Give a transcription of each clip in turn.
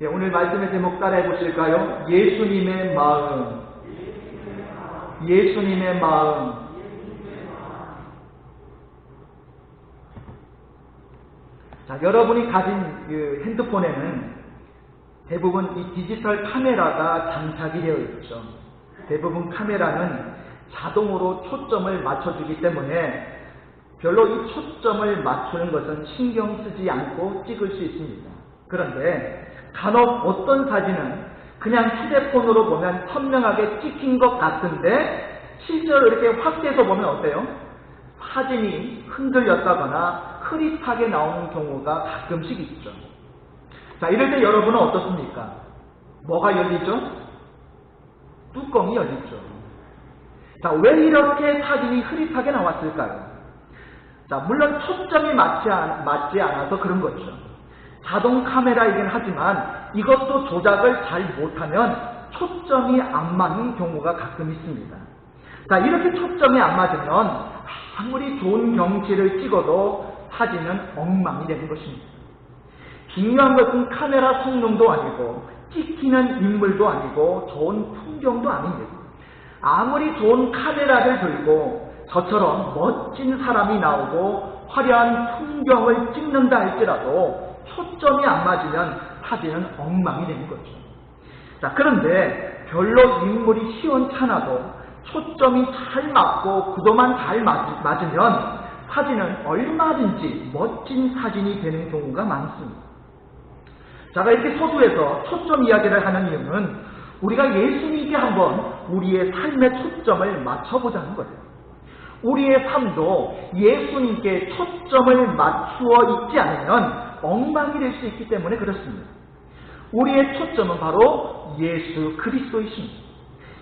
예, 오늘 말씀의 제목 따라해 보실까요? 예수님의 마음. 예수님의 마음. 자, 여러분이 가진 그 핸드폰에는 대부분 이 디지털 카메라가 장착이 되어 있죠. 대부분 카메라는 자동으로 초점을 맞춰주기 때문에 별로 이 초점을 맞추는 것은 신경 쓰지 않고 찍을 수 있습니다. 그런데 간혹 어떤 사진은 그냥 휴대폰으로 보면 선명하게 찍힌 것 같은데 실제로 이렇게 확대해서 보면 어때요? 사진이 흔들렸다거나 흐릿하게 나오는 경우가 가끔씩 있죠. 자, 이럴 때 여러분은 어떻습니까? 뭐가 열리죠? 뚜껑이 열리죠. 자, 왜 이렇게 사진이 흐릿하게 나왔을까요? 자, 물론 초점이 맞지 않아서 그런 거죠. 자동 카메라이긴 하지만 이것도 조작을 잘 못하면 초점이 안 맞는 경우가 가끔 있습니다. 자, 이렇게 초점이 안 맞으면 아무리 좋은 경치를 찍어도 사진은 엉망이 되는 것입니다. 중요한 것은 카메라 성능도 아니고 찍히는 인물도 아니고 좋은 풍경도 아닙니다. 아무리 좋은 카메라를 들고 저처럼 멋진 사람이 나오고 화려한 풍경을 찍는다 할지라도 초점이 안 맞으면 사진은 엉망이 되는 거죠. 자, 그런데 별로 인물이 시원찮아도 초점이 잘 맞고 구도만 잘 맞으면 사진은 얼마든지 멋진 사진이 되는 경우가 많습니다. 자, 이렇게 서두에서 초점 이야기를 하는 이유는 우리가 예수님께 한번 우리의 삶의 초점을 맞춰보자는 거예요. 우리의 삶도 예수님께 초점을 맞추어 있지 않으면 엉망이 될 수 있기 때문에 그렇습니다. 우리의 초점은 바로 예수 그리스도이십니다.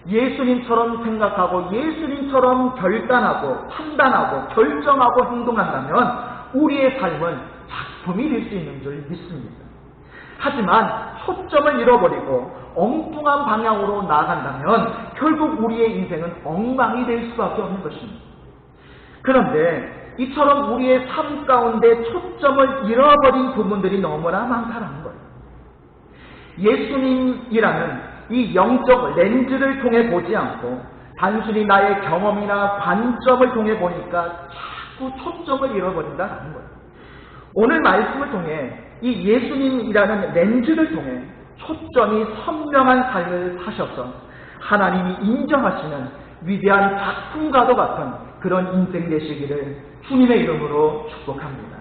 예수님처럼 생각하고 예수님처럼 결단하고 판단하고 결정하고 행동한다면 우리의 삶은 작품이 될 수 있는 줄 믿습니다. 하지만 초점을 잃어버리고 엉뚱한 방향으로 나아간다면 결국 우리의 인생은 엉망이 될 수밖에 없는 것입니다. 그런데 이처럼 우리의 삶 가운데 초점을 잃어버린 부분들이 너무나 많다는 거예요. 예수님이라는 이 영적 렌즈를 통해 보지 않고 단순히 나의 경험이나 관점을 통해 보니까 자꾸 초점을 잃어버린다는 거예요. 오늘 말씀을 통해 이 예수님이라는 렌즈를 통해 초점이 선명한 삶을 사셔서 하나님이 인정하시는 위대한 작품과도 같은 그런 인생 되시기를 주님의 이름으로 축복합니다.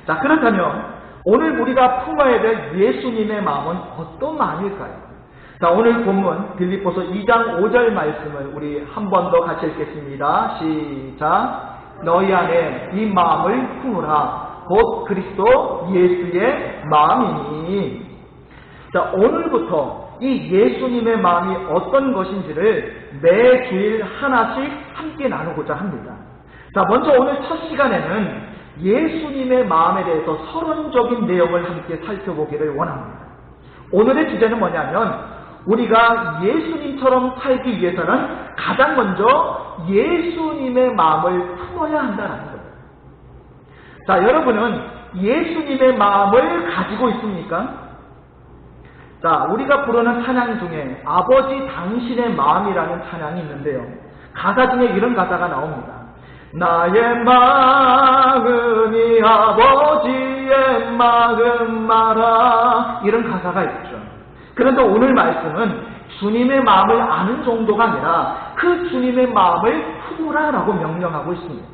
자, 그렇다면 오늘 우리가 품어야 될 예수님의 마음은 어떤 마음일까요? 자, 오늘 본문 빌립보서 2장 5절 말씀을 우리 한 번 더 같이 읽겠습니다. 시작. 너희 안에 이 마음을 품으라. 곧 그리스도 예수의 마음이니. 자, 오늘부터 이 예수님의 마음이 어떤 것인지를 매 주일 하나씩 함께 나누고자 합니다. 자, 먼저 오늘 첫 시간에는 예수님의 마음에 대해서 서론적인 내용을 함께 살펴보기를 원합니다. 오늘의 주제는 뭐냐면 우리가 예수님처럼 살기 위해서는 가장 먼저 예수님의 마음을 품어야 한다는 거예요. 자, 여러분은 예수님의 마음을 가지고 있습니까? 자, 우리가 부르는 찬양 중에 아버지 당신의 마음이라는 찬양이 있는데요. 가사 중에 이런 가사가 나옵니다. 나의 마음이 아버지의 마음 말아. 이런 가사가 있죠. 그런데 오늘 말씀은 주님의 마음을 아는 정도가 아니라 그 주님의 마음을 품으라라고 명령하고 있습니다.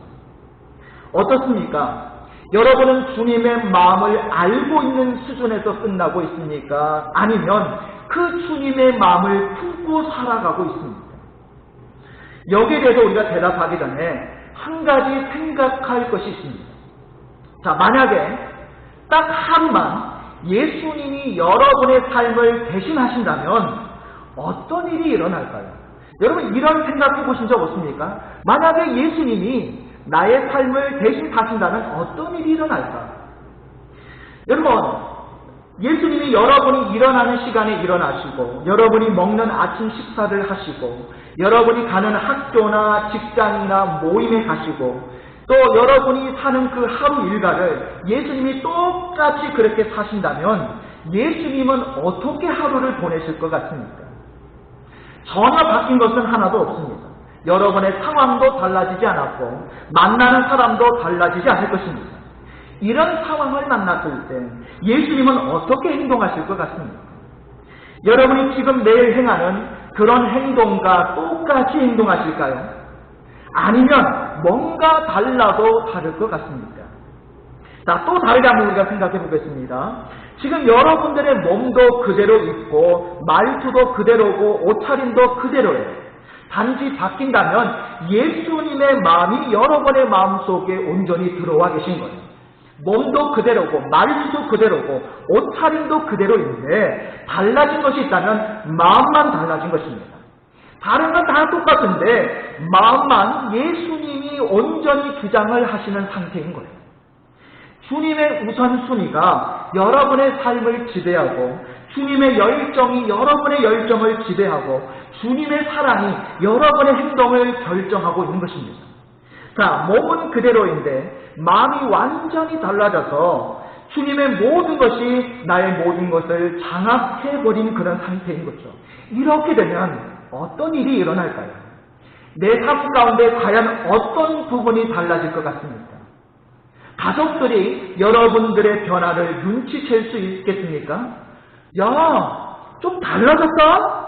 어떻습니까? 여러분은 주님의 마음을 알고 있는 수준에서 끝나고 있습니까? 아니면 그 주님의 마음을 품고 살아가고 있습니까? 여기에 대해서 우리가 대답하기 전에 한 가지 생각할 것이 있습니다. 자, 만약에 딱 하루만 예수님이 여러분의 삶을 대신하신다면 어떤 일이 일어날까요? 여러분 이런 생각해 보신 적 없습니까? 만약에 예수님이 나의 삶을 대신 사신다면 어떤 일이 일어날까? 여러분, 예수님이 여러분이 일어나는 시간에 일어나시고 여러분이 먹는 아침 식사를 하시고 여러분이 가는 학교나 직장이나 모임에 가시고 또 여러분이 사는 그 하루 일과를 예수님이 똑같이 그렇게 사신다면 예수님은 어떻게 하루를 보내실 것 같습니까? 전혀 바뀐 것은 하나도 없습니다. 여러분의 상황도 달라지지 않았고 만나는 사람도 달라지지 않을 것입니다. 이런 상황을 만났을 때 예수님은 어떻게 행동하실 것 같습니까? 여러분이 지금 매일 행하는 그런 행동과 똑같이 행동하실까요? 아니면 뭔가 달라도 다를 것 같습니까? 자, 또 다르게 한번 우리가 생각해 보겠습니다. 지금 여러분들의 몸도 그대로 있고 말투도 그대로고 옷차림도 그대로예요. 단지 바뀐다면 예수님의 마음이 여러분의 마음속에 온전히 들어와 계신 거예요. 몸도 그대로고 말투도 그대로고 옷차림도 그대로인데 달라진 것이 있다면 마음만 달라진 것입니다. 다른 건 다 똑같은데 마음만 예수님이 온전히 주장을 하시는 상태인 거예요. 주님의 우선순위가 여러분의 삶을 지배하고 주님의 열정이 여러분의 열정을 지배하고 주님의 사랑이 여러분의 행동을 결정하고 있는 것입니다. 자, 몸은 그대로인데 마음이 완전히 달라져서 주님의 모든 것이 나의 모든 것을 장악해버린 그런 상태인 거죠. 이렇게 되면 어떤 일이 일어날까요? 내 삶 가운데 과연 어떤 부분이 달라질 것 같습니까? 가족들이 여러분들의 변화를 눈치챌 수 있겠습니까? 야, 좀 달라졌다?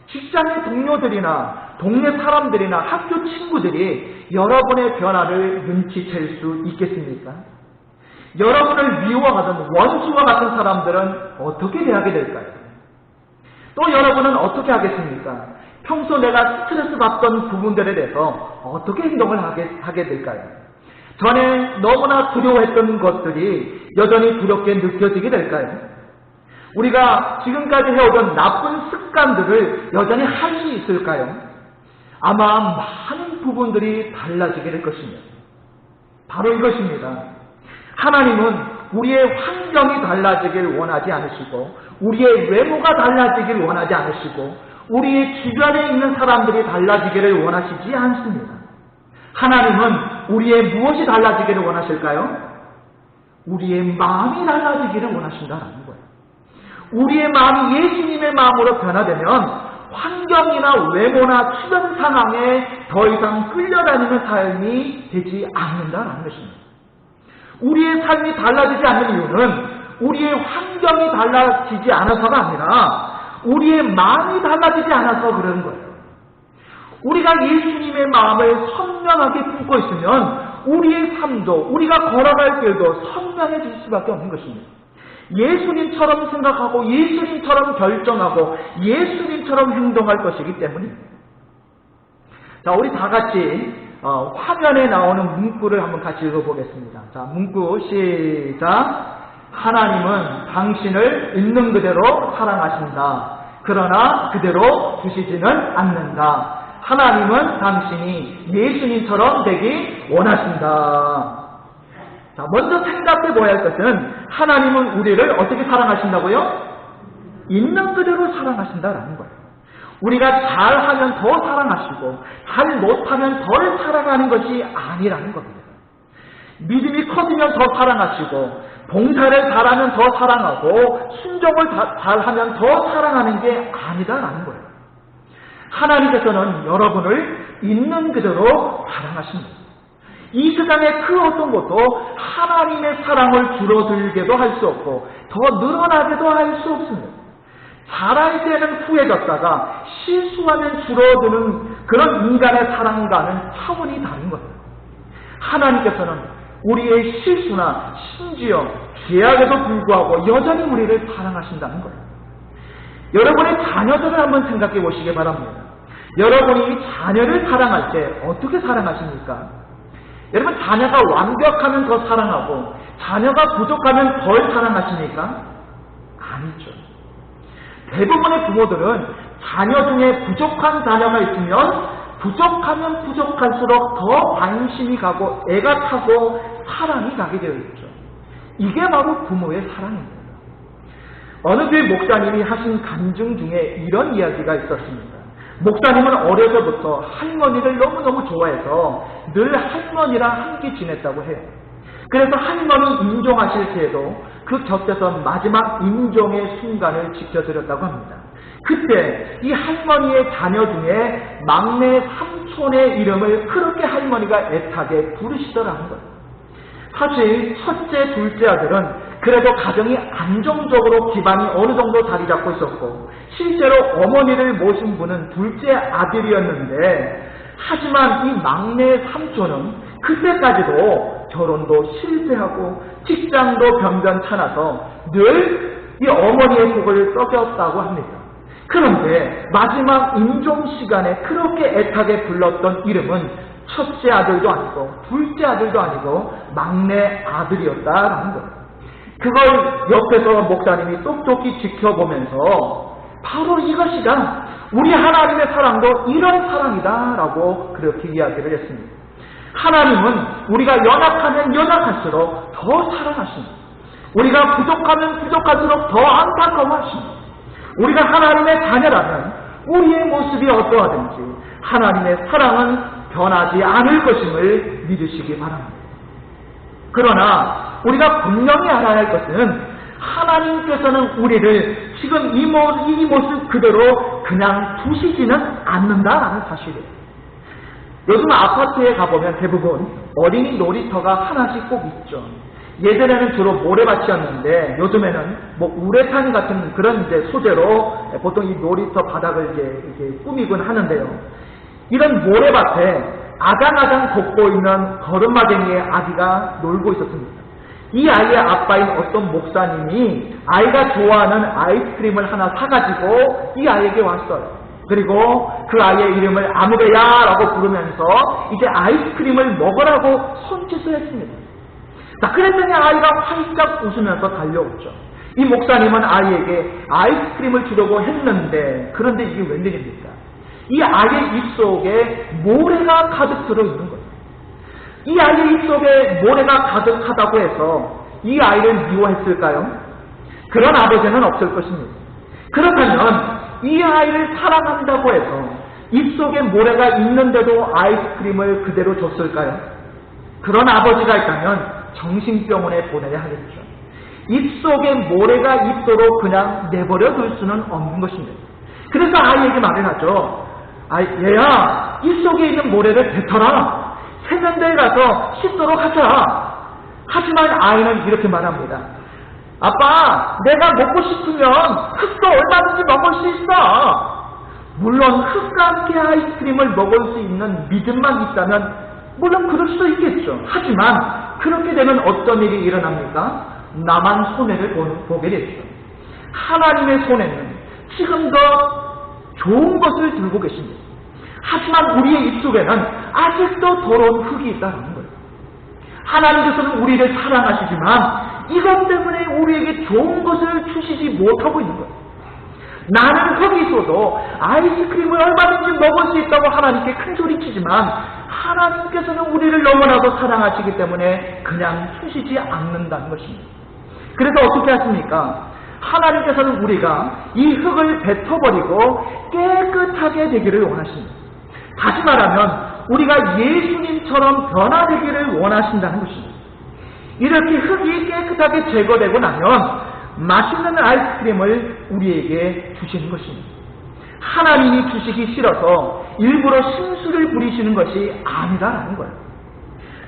직장의 동료들이나 동네 사람들이나 학교 친구들이 여러분의 변화를 눈치챌 수 있겠습니까? 여러분을 미워하던 원수와 같은 사람들은 어떻게 대하게 될까요? 또 여러분은 어떻게 하겠습니까? 평소 내가 스트레스 받던 부분들에 대해서 어떻게 행동을 하게 될까요? 전에 너무나 두려워했던 것들이 여전히 두렵게 느껴지게 될까요? 우리가 지금까지 해오던 나쁜 습관들을 여전히 할 수 있을까요? 아마 많은 부분들이 달라지게 될 것입니다. 바로 이것입니다. 하나님은 우리의 환경이 달라지길 원하지 않으시고 우리의 외모가 달라지길 원하지 않으시고 우리의 주변에 있는 사람들이 달라지기를 원하시지 않습니다. 하나님은 우리의 무엇이 달라지기를 원하실까요? 우리의 마음이 달라지기를 원하신다는 거예요. 우리의 마음이 예수님의 마음으로 변화되면 환경이나 외모나 주변 상황에 더 이상 끌려다니는 삶이 되지 않는다는 것입니다. 우리의 삶이 달라지지 않는 이유는 우리의 환경이 달라지지 않아서가 아니라 우리의 마음이 달라지지 않아서 그러는 거예요. 우리가 예수님의 마음을 선명하게 품고 있으면 우리의 삶도 우리가 걸어갈 길도 선명해질 수밖에 없는 것입니다. 예수님처럼 생각하고 예수님처럼 결정하고 예수님처럼 행동할 것이기 때문입니다. 자, 우리 다 같이 화면에 나오는 문구를 한번 같이 읽어보겠습니다. 자, 문구 시작. 하나님은 당신을 있는 그대로 사랑하신다. 그러나 그대로 두시지는 않는다. 하나님은 당신이 예수님처럼 되기 원하신다. 자, 먼저 생각해 보아야 할 것은 하나님은 우리를 어떻게 사랑하신다고요? 있는 그대로 사랑하신다라는 거예요. 우리가 잘하면 더 사랑하시고 잘 못하면 덜 사랑하는 것이 아니라는 겁니다. 믿음이 커지면 더 사랑하시고 봉사를 잘하면 더 사랑하고 순종을 잘하면 더 사랑하는 게 아니다라는 거예요. 하나님께서는 여러분을 있는 그대로 사랑하십니다. 이 세상의 그 어떤 것도 하나님의 사랑을 줄어들게도 할 수 없고 더 늘어나게도 할 수 없습니다. 잘할 때는 후해졌다가 실수하면 줄어드는 그런 인간의 사랑과는 차원이 다른 거예요. 하나님께서는 우리의 실수나 심지어 죄악에도 불구하고 여전히 우리를 사랑하신다는 거예요. 여러분의 자녀들을 한번 생각해 보시기 바랍니다. 여러분이 자녀를 사랑할 때 어떻게 사랑하십니까? 여러분, 자녀가 완벽하면 더 사랑하고 자녀가 부족하면 덜 사랑하십니까? 아니죠. 대부분의 부모들은 자녀 중에 부족한 자녀가 있으면 부족하면 부족할수록 더 관심이 가고 애가 타고 사랑이 가게 되어 있죠. 이게 바로 부모의 사랑입니다. 어느 교회 목사님이 하신 간증 중에 이런 이야기가 있었습니다. 목사님은 어려서부터 할머니를 너무너무 좋아해서 늘 할머니랑 함께 지냈다고 해요. 그래서 할머니 임종하실 때에도 그 곁에서 마지막 임종의 순간을 지켜드렸다고 합니다. 그때 이 할머니의 자녀 중에 막내 삼촌의 이름을 그렇게 할머니가 애타게 부르시더라는 거예요. 사실 첫째, 둘째 아들은 그래도 가정이 안정적으로 기반이 어느 정도 자리 잡고 있었고 실제로 어머니를 모신 분은 둘째 아들이었는데, 하지만 이 막내 삼촌은 그때까지도 결혼도 실패하고 직장도 변변찮아서 늘 이 어머니의 속을 썩였다고 합니다. 그런데 마지막 임종 시간에 그렇게 애타게 불렀던 이름은 첫째 아들도 아니고 둘째 아들도 아니고 막내 아들이었다라는 거예요. 그걸 옆에서 목사님이 똑똑히 지켜보면서 바로 이것이다, 우리 하나님의 사랑도 이런 사랑이다라고 그렇게 이야기를 했습니다. 하나님은 우리가 연약하면 연약할수록 더 사랑하십니다. 우리가 부족하면 부족할수록 더 안타까워하십니다. 우리가 하나님의 자녀라면 우리의 모습이 어떠하든지 하나님의 사랑은 변하지 않을 것임을 믿으시기 바랍니다. 그러나 우리가 분명히 알아야 할 것은 하나님께서는 우리를 지금 이 모습 그대로 그냥 두시지는 않는다라는 사실이에요. 요즘 아파트에 가보면 대부분 어린이 놀이터가 하나씩 꼭 있죠. 예전에는 주로 모래밭이었는데 요즘에는 뭐 우레탄 같은 그런 이제 소재로 보통 이 놀이터 바닥을 이렇게 꾸미곤 하는데요. 이런 모래밭에 아장아장 걷고 있는 걸음마쟁이의 아기가 놀고 있었습니다. 이 아이의 아빠인 어떤 목사님이 아이가 좋아하는 아이스크림을 하나 사가지고 이 아이에게 왔어요. 그리고 그 아이의 이름을 아무개야라고 부르면서 이제 아이스크림을 먹으라고 손짓을 했습니다. 자, 그랬더니 아이가 활짝 웃으면서 달려오죠. 이 목사님은 아이에게 아이스크림을 주려고 했는데, 그런데 이게 웬일입니까? 이 아이의 입속에 모래가 가득 들어있는 거예요. 이 아이의 입속에 모래가 가득하다고 해서 이 아이를 미워했을까요? 그런 아버지는 없을 것입니다. 그렇다면 이 아이를 사랑한다고 해서 입속에 모래가 있는데도 아이스크림을 그대로 줬을까요? 그런 아버지가 있다면 정신병원에 보내야 하겠죠. 입속에 모래가 있도록 그냥 내버려 둘 수는 없는 것입니다. 그래서 아이에게 말을 하죠. 얘야, 입속에 있는 모래를 뱉어라. 세면대에 가서 씻도록 하자. 하지만 아이는 이렇게 말합니다. 아빠, 내가 먹고 싶으면 흙도 얼마든지 먹을 수 있어. 물론 흙과 함께 아이스크림을 먹을 수 있는 믿음만 있다면 물론 그럴 수도 있겠죠. 하지만 그렇게 되면 어떤 일이 일어납니까? 나만 손해를 보게 되죠. 하나님의 손에는 지금 더 좋은 것을 들고 계십니다. 하지만 우리의 입속에는 아직도 더러운 흙이 있다는 거예요. 하나님께서는 우리를 사랑하시지만 이것 때문에 우리에게 좋은 것을 주시지 못하고 있는 거예요. 나는 흙이 있어도 아이스크림을 얼마든지 먹을 수 있다고 하나님께 큰소리치지만 하나님께서는 우리를 너무나도 사랑하시기 때문에 그냥 주시지 않는다는 것입니다. 그래서 어떻게 하십니까? 하나님께서는 우리가 이 흙을 뱉어버리고 깨끗하게 되기를 원하십니다. 다시 말하면 우리가 예수님처럼 변화되기를 원하신다는 것입니다. 이렇게 흙이 깨끗하게 제거되고 나면 맛있는 아이스크림을 우리에게 주시는 것입니다. 하나님이 주시기 싫어서 일부러 심술을 부리시는 것이 아니다라는 거예요.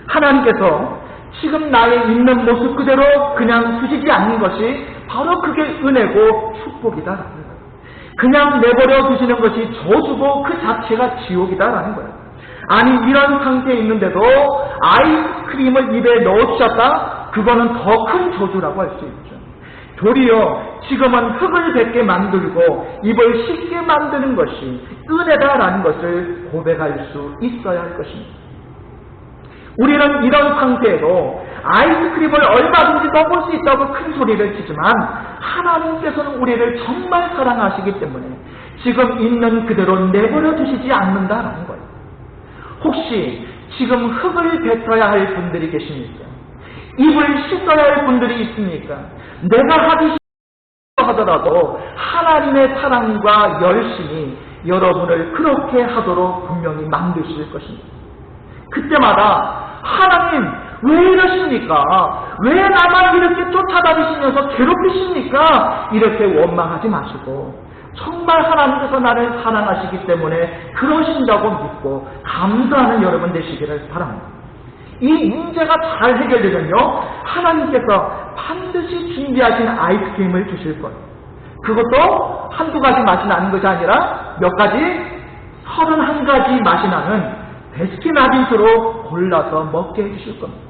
하나님께서 지금 나의 있는 모습 그대로 그냥 주시지 않는 것이 바로 그게 은혜고 축복이다라는 거예요. 그냥 내버려 두시는 것이 저주고 그 자체가 지옥이다라는 거예요. 아니, 이런 상태에 있는데도 아이스크림을 입에 넣어주셨다? 그거는 더 큰 저주라고 할 수 있죠. 도리어 지금은 흙을 뱉게 만들고 입을 씻게 만드는 것이 은혜다라는 것을 고백할 수 있어야 할 것입니다. 우리는 이런 상태에도 아이스크림을 얼마든지 먹을 수 있다고 큰 소리를 치지만 하나님께서는 우리를 정말 사랑하시기 때문에 지금 있는 그대로 내버려 두시지 않는다라는 거예요. 혹시 지금 흙을 뱉어야 할 분들이 계십니까? 입을 씻어야 할 분들이 있습니까? 내가 하기 싫어 하더라도 하나님의 사랑과 열심이 여러분을 그렇게 하도록 분명히 만드실 것입니다. 그때마다 하나님, 왜 이러십니까? 왜 나만 이렇게 쫓아다니시면서 괴롭히십니까? 이렇게 원망하지 마시고 정말 하나님께서 나를 사랑하시기 때문에 그러신다고 믿고 감사하는 여러분 되시기를 바랍니다. 이 문제가 잘 해결되면요, 하나님께서 반드시 준비하신 아이스크림을 주실 거예요. 그것도 한두 가지 맛이 나는 것이 아니라 몇 가지? 31가지 맛이 나는 베스킨라빈스로 골라서 먹게 해주실 겁니다.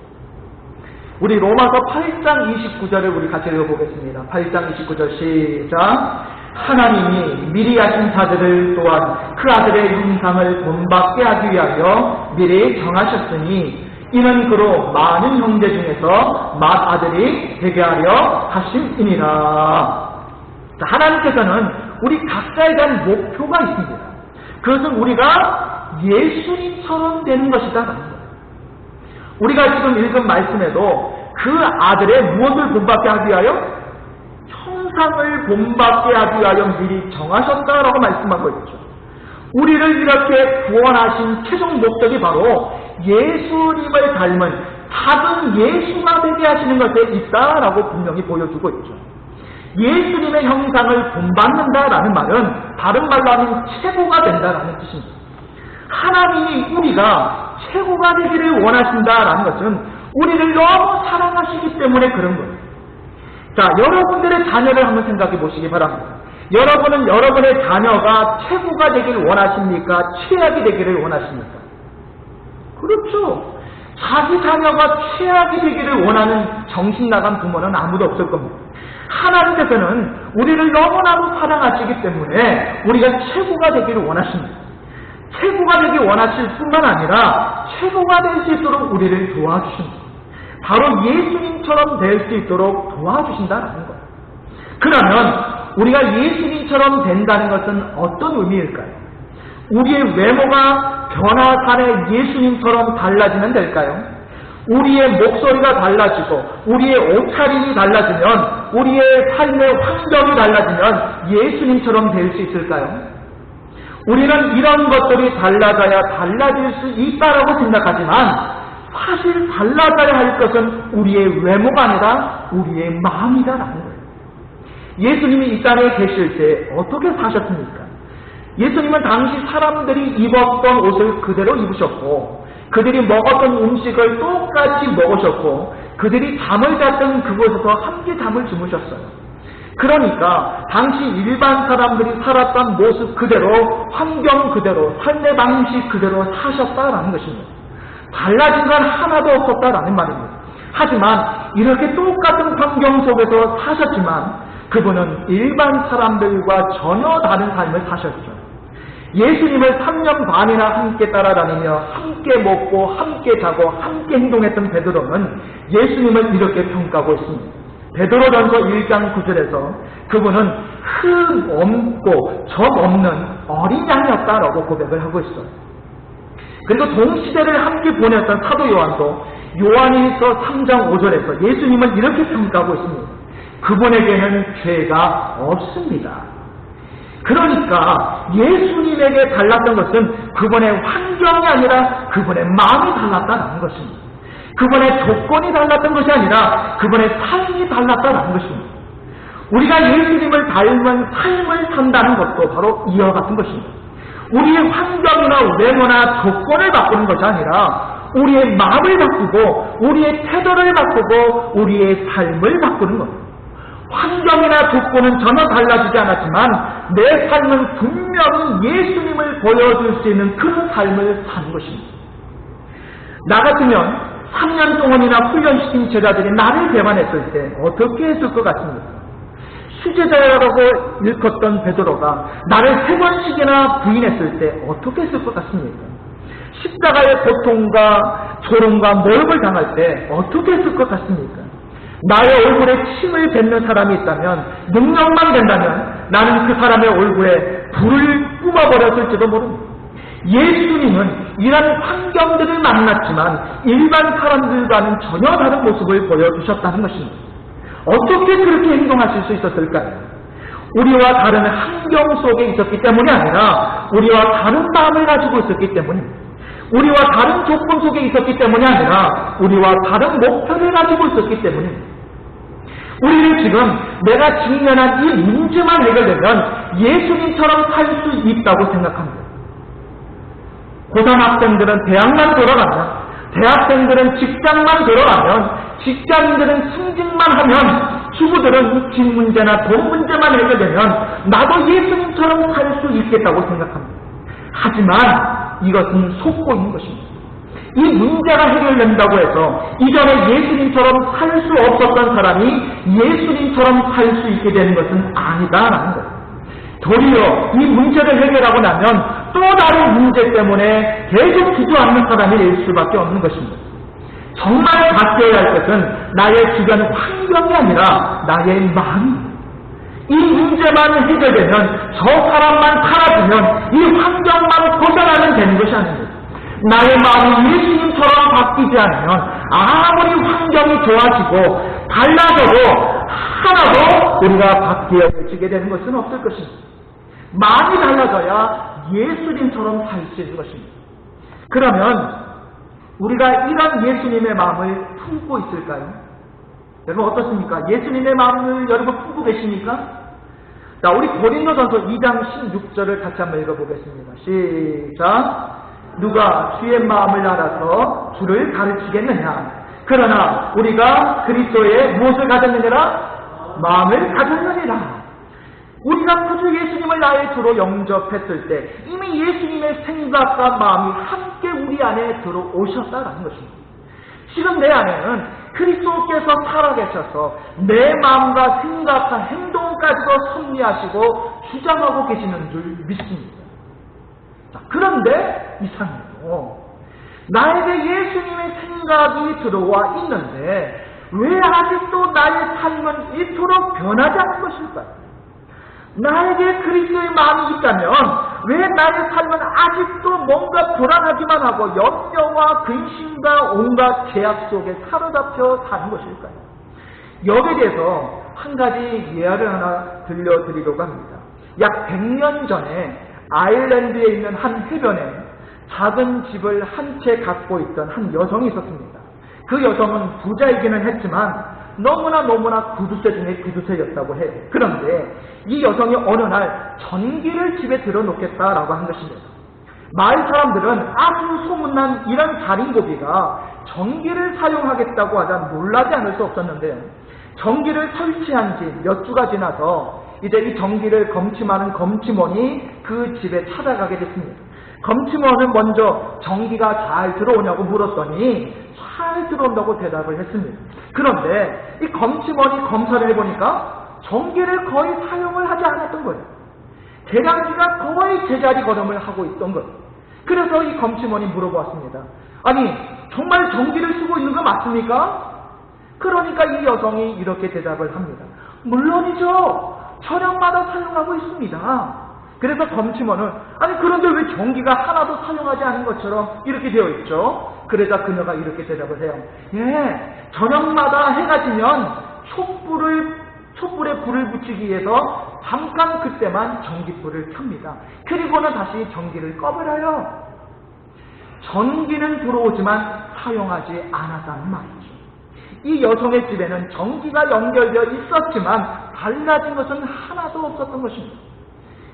우리 로마서 8장 29절을 우리 같이 읽어보겠습니다. 8장 29절 시작. 하나님이 미리 하신 자들을 또한 그 아들의 형상을 본받게 하기 위하여 미리 정하셨으니 이는 그로 많은 형제 중에서 맏아들이 되게 하려 하심이니라. 하나님께서는 우리 각자에 대한 목표가 있습니다. 그것은 우리가 예수님처럼 되는 것이다. 우리가 지금 읽은 말씀에도 그 아들의 무엇을 본받게 하기 위하여? 형상을 본받게 하기 위하여 미리 정하셨다라고 말씀하고 있죠. 우리를 이렇게 구원하신 최종 목적이 바로 예수님을 닮은 작은 예수가 되게 하시는 것에 있다라고 분명히 보여주고 있죠. 예수님의 형상을 본받는다라는 말은 다른 말로 하면 최고가 된다라는 뜻입니다. 하나님이 우리가 최고가 되기를 원하신다라는 것은 우리를 너무 사랑하시기 때문에 그런 거예요. 자, 여러분들의 자녀를 한번 생각해 보시기 바랍니다. 여러분은 여러분의 자녀가 최고가 되기를 원하십니까? 최악이 되기를 원하십니까? 그렇죠. 자기 자녀가 최악이 되기를 원하는 정신나간 부모는 아무도 없을 겁니다. 하나님께서는 우리를 너무나도 사랑하시기 때문에 우리가 최고가 되기를 원하십니다. 최고가 되기 원하실 뿐만 아니라 최고가 될 수 있도록 우리를 도와주십니다. 바로 예수님처럼 될 수 있도록 도와주신다는 거예요. 그러면 우리가 예수님처럼 된다는 것은 어떤 의미일까요? 우리의 외모가 변화산에 예수님처럼 달라지면 될까요? 우리의 목소리가 달라지고 우리의 옷차림이 달라지면 우리의 삶의 환경이 달라지면 예수님처럼 될 수 있을까요? 우리는 이런 것들이 달라져야 달라질 수 있다라고 생각하지만 사실 달라져야 할 것은 우리의 외모가 아니라 우리의 마음이다라는 거예요. 예수님이 이 땅에 계실 때 어떻게 사셨습니까? 예수님은 당시 사람들이 입었던 옷을 그대로 입으셨고 그들이 먹었던 음식을 똑같이 먹으셨고 그들이 잠을 잤던 그곳에서 함께 잠을 주무셨어요. 그러니까 당시 일반 사람들이 살았던 모습 그대로 환경 그대로 삶의 방식 그대로 사셨다라는 것입니다. 달라진 건 하나도 없었다라는 말입니다. 하지만 이렇게 똑같은 환경 속에서 사셨지만 그분은 일반 사람들과 전혀 다른 삶을 사셨죠. 예수님을 3년 반이나 함께 따라다니며 함께 먹고 함께 자고 함께 행동했던 베드로는 예수님을 이렇게 평가하고 있습니다. 베드로전서 1장 9절에서 그분은 흠 없고 적 없는 어린 양이었다라고 고백을 하고 있어요. 그리고 동시대를 함께 보냈던 사도 요한도 요한일서 3장 5절에서 예수님을 이렇게 평가하고 있습니다. 그분에게는 죄가 없습니다. 그러니까 예수님에게 달랐던 것은 그분의 환경이 아니라 그분의 마음이 달랐다는 것입니다. 그분의 조건이 달랐던 것이 아니라 그분의 삶이 달랐다는 것입니다. 우리가 예수님을 닮은 삶을 산다는 것도 바로 이와 같은 것입니다. 우리의 환경이나 외모나 조건을 바꾸는 것이 아니라 우리의 마음을 바꾸고 우리의 태도를 바꾸고 우리의 삶을 바꾸는 것. 환경이나 조건은 전혀 달라지지 않았지만 내 삶은 분명히 예수님을 보여줄 수 있는 그런 삶을 사는 것입니다. 나 같으면 3년 동안이나 훈련시킨 제자들이 나를 배반했을 때 어떻게 했을 것 같습니까? 수제자라고 일컫던 베드로가 나를 3번씩이나 부인했을 때 어떻게 했을 것 같습니까? 십자가의 고통과 조롱과 모욕을 당할 때 어떻게 했을 것 같습니까? 나의 얼굴에 침을 뱉는 사람이 있다면, 능력만 된다면 나는 그 사람의 얼굴에 불을 뿜어버렸을지도 모릅니다. 예수님은 이런 환경들을 만났지만 일반 사람들과는 전혀 다른 모습을 보여주셨다는 것입니다. 어떻게 그렇게 행동하실 수 있었을까요? 우리와 다른 환경 속에 있었기 때문이 아니라 우리와 다른 마음을 가지고 있었기 때문입니다. 우리와 다른 조건 속에 있었기 때문이 아니라 우리와 다른 목표를 가지고 있었기 때문입니다. 우리는 지금 내가 직면한 이 문제만 해결되면 예수님처럼 살 수 있다고 생각합니다. 고등학생들은 대학만 들어가면, 대학생들은 직장만 들어가면, 직장인들은 승진만 하면, 주부들은 이 집 문제나 돈 문제만 해결되면 나도 예수님처럼 살 수 있겠다고 생각합니다. 하지만 이것은 속고인 것입니다. 이 문제가 해결된다고 해서 이전에 예수님처럼 살 수 없었던 사람이 예수님처럼 살 수 있게 되는 것은 아니다라는 거예요. 도리어 이 문제를 해결하고 나면 또 다른 문제 때문에 계속 기도하는 사람이 될 수밖에 없는 것입니다. 정말 바뀌어야 할 것은 나의 주변 환경이 아니라 나의 마음입니다. 이 문제만 해결되면, 저 사람만 사라지면 이 환경만 벗어나면 되는 것이 아닙니다. 나의 마음이 예수님처럼 바뀌지 않으면 아무리 환경이 좋아지고 달라져도 하나도 우리가 바뀌어지게 되는 것은 없을 것입니다. 마음이 달라져야 예수님처럼 살 수 있는 것입니다. 그러면 우리가 이런 예수님의 마음을 품고 있을까요? 여러분 어떻습니까? 예수님의 마음을 여러분 품고 계십니까? 자, 우리 고린도전서 2장 16절을 같이 한번 읽어보겠습니다. 시작. 누가 주의 마음을 알아서 주를 가르치겠느냐? 그러나 우리가 그리스도의 무엇을 가졌느니라? 마음을 가졌느니라. 우리가 구주 예수님을 나의 주로 영접했을 때 이미 예수님의 생각과 마음이 함께 우리 안에 들어오셨다라는 것입니다. 지금 내 안에는 그리스도께서 살아계셔서 내 마음과 생각과 행동까지도 섭리하시고 주장하고 계시는 줄 믿습니다. 자, 그런데 이상해요. 나에게 예수님의 생각이 들어와 있는데 왜 아직도 나의 삶은 이토록 변하지 않는 것일까요? 나에게 그리스도의 마음이 있다면 왜 나의 삶은 아직도 뭔가 불안하기만 하고 염려와 근심과 온갖 제약 속에 사로잡혀 사는 것일까요? 여기에 대해서 한 가지 예화를 하나 들려드리려고 합니다. 약 100년 전에 아일랜드에 있는 한 해변에 작은 집을 한 채 갖고 있던 한 여성이 있었습니다. 그 여성은 부자이기는 했지만 너무나 구두쇠 중에 구두쇠였다고 해요. 그런데 이 여성이 어느 날 전기를 집에 들어놓겠다라고 한 것입니다. 마을 사람들은 아주 소문난 이런 자린고비가 전기를 사용하겠다고 하자 놀라지 않을 수 없었는데요. 전기를 설치한 지 몇 주가 지나서 이제 이 전기를 검침하는 검침원이 그 집에 찾아가게 됐습니다. 검침원은 먼저 전기가 잘 들어오냐고 물었더니 잘 들어온다고 대답을 했습니다. 그런데 이 검침원이 검사를 해보니까 전기를 거의 사용을 하지 않았던 거예요. 계량기가 거의 제자리 걸음을 하고 있던 거예요. 그래서 이 검침원이 물어보았습니다. 아니 정말 전기를 쓰고 있는 거 맞습니까? 그러니까 이 여성이 이렇게 대답을 합니다. 물론이죠. 저녁마다 사용하고 있습니다. 그래서 검침원은 아니 그런데 왜 전기가 하나도 사용하지 않은 것처럼 이렇게 되어 있죠? 그러자 그녀가 이렇게 대답을 해요. 예, 저녁마다 해가 지면 촛불에 불을 붙이기 위해서 잠깐 그때만 전기불을 켭니다. 그리고는 다시 전기를 꺼버려요. 전기는 들어오지만 사용하지 않았다는 말이죠. 이 여성의 집에는 전기가 연결되어 있었지만 달라진 것은 하나도 없었던 것입니다.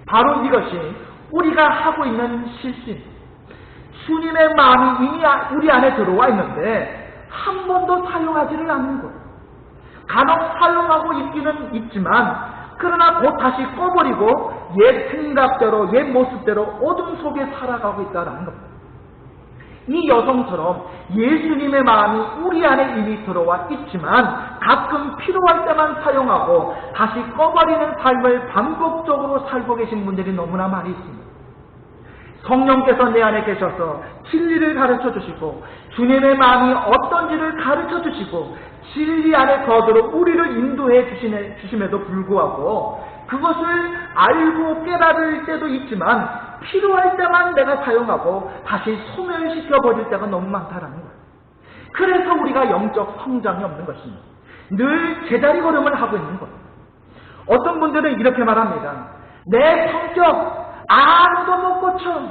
바로 이것이 우리가 하고 있는 실수입니다. 주님의 마음이 이미 우리 안에 들어와 있는데 한 번도 사용하지를 않는 거예요. 간혹 사용하고 있기는 있지만 그러나 곧 다시 꺼버리고 옛 생각대로 옛 모습대로 어둠 속에 살아가고 있다는 겁니다. 이 여성처럼 예수님의 마음이 우리 안에 이미 들어와 있지만 가끔 필요할 때만 사용하고 다시 꺼버리는 삶을 반복적으로 살고 계신 분들이 너무나 많이 있습니다. 성령께서 내 안에 계셔서 진리를 가르쳐 주시고 주님의 마음이 어떤지를 가르쳐 주시고 진리 안에 거들어 우리를 인도해 주심에도 불구하고 그것을 알고 깨달을 때도 있지만 필요할 때만 내가 사용하고 다시 소멸시켜 버릴 때가 너무 많다라는 거예요. 그래서 우리가 영적 성장이 없는 것입니다. 늘 제자리 걸음을 하고 있는 거예요. 어떤 분들은 이렇게 말합니다. 내 성격 아무도 못 고쳐.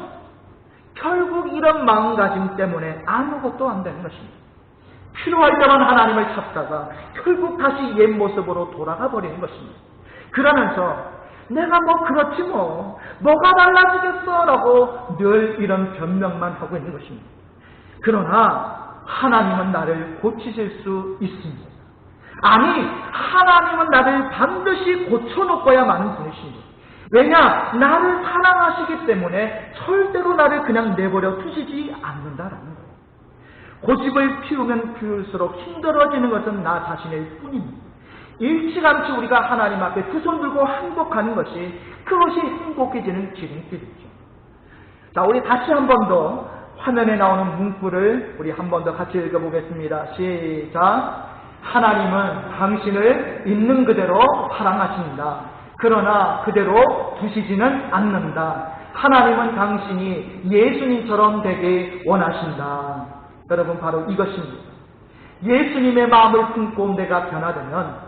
결국 이런 마음가짐 때문에 아무것도 안 되는 것입니다. 필요할 때만 하나님을 찾다가 결국 다시 옛 모습으로 돌아가 버리는 것입니다. 그러면서 내가 뭐 그렇지 뭐가 달라지겠어 라고 늘 이런 변명만 하고 있는 것입니다. 그러나 하나님은 나를 고치실 수 있습니다. 아니, 하나님은 나를 반드시 고쳐놓고야 마는 분이십니다. 왜냐? 나를 사랑하시기 때문에 절대로 나를 그냥 내버려 두시지 않는다라는 거예요. 고집을 피우면 피울수록 힘들어지는 것은 나 자신일 뿐입니다. 일찌감치 우리가 하나님 앞에 두 손 들고 행복하는 것이, 그것이 행복해지는 지름길이죠. 자, 우리 다시 한 번 더 화면에 나오는 문구를 우리 한 번 더 같이 읽어보겠습니다. 시작. 하나님은 당신을 있는 그대로 사랑하신다. 그러나 그대로 두시지는 않는다. 하나님은 당신이 예수님처럼 되길 원하신다. 여러분, 바로 이것입니다. 예수님의 마음을 품고 내가 변화되면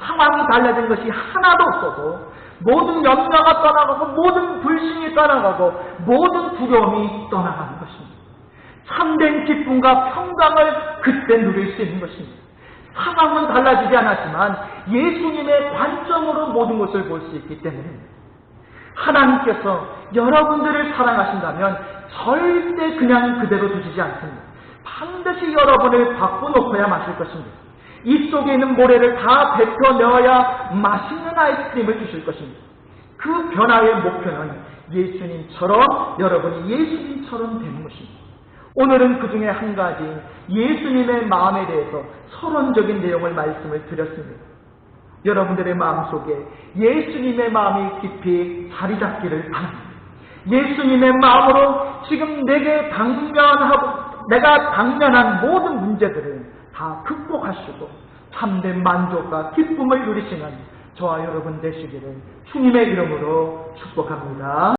상황이 달라진 것이 하나도 없어도 모든 염려가 떠나가고 모든 불신이 떠나가고 모든 두려움이 떠나가는 것입니다. 참된 기쁨과 평강을 그때 누릴 수 있는 것입니다. 상황은 달라지지 않았지만 예수님의 관점으로 모든 것을 볼 수 있기 때문입니다. 하나님께서 여러분들을 사랑하신다면 절대 그냥 그대로 두시지 않습니다. 반드시 여러분을 바꿔놓고야 마실 것입니다. 입속에 있는 모래를 다 뱉어내어야 맛있는 아이스크림을 주실 것입니다. 그 변화의 목표는 예수님처럼, 여러분이 예수님처럼 되는 것입니다. 오늘은 그 중에 한 가지 예수님의 마음에 대해서 서론적인 내용을 말씀을 드렸습니다. 여러분들의 마음속에 예수님의 마음이 깊이 자리 잡기를 바랍니다. 예수님의 마음으로 지금 내가 당면한 모든 문제들을 다 극복하시고 참된 만족과 기쁨을 누리시는 저와 여러분 되시기를 주님의 이름으로 축복합니다.